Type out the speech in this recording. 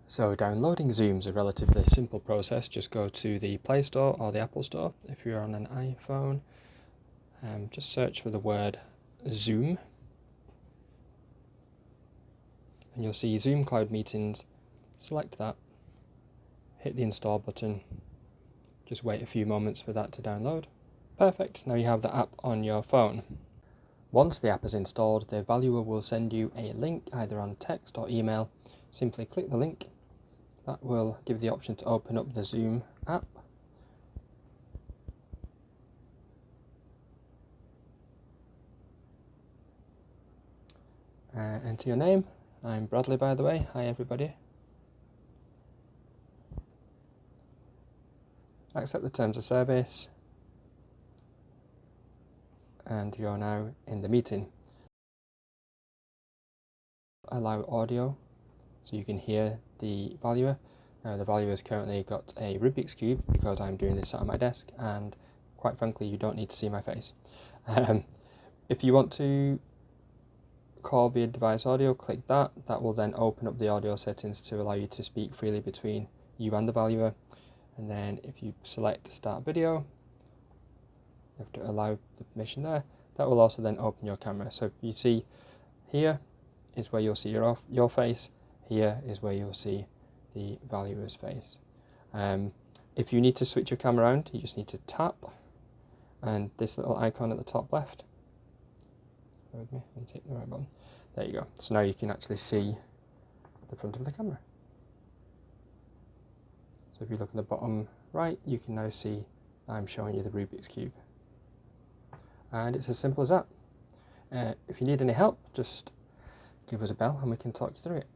So downloading Zoom is a relatively simple process. Just go to the Play Store or the Apple Store if you're on an iPhone. Just search for the word Zoom. And you'll see Zoom Cloud Meetings. Select that. Hit the install button. Just wait a few moments for that to download. Perfect. Now you have the app on your phone. Once the app is installed, the valuer will send you a link either on text or email. Simply click the link. That will give the option to open up the Zoom app. Enter your name. I'm Bradley, by the way. Hi everybody. Accept the terms of service. And you're now in the meeting. Allow audio so you can hear the valuer. Now the valuer has currently got a Rubik's Cube because I'm doing this at my desk, and quite frankly you don't need to see my face. If you want to call via device audio, click that. That will then open up the audio settings to allow you to speak freely between you and the valuer. And then if you select start video, you have to allow the permission there. That will also then open your camera. So you see here is where you'll see your face. Here is where you'll see the valuer's face. If you need to switch your camera around, you just need to tap and this little icon at the top left. Bear with me and take the right button. There you go. So now you can actually see the front of the camera. So if you look at the bottom right, you can now see I'm showing you the Rubik's Cube. And it's as simple as that. If you need any help, just give us a bell and we can talk you through it.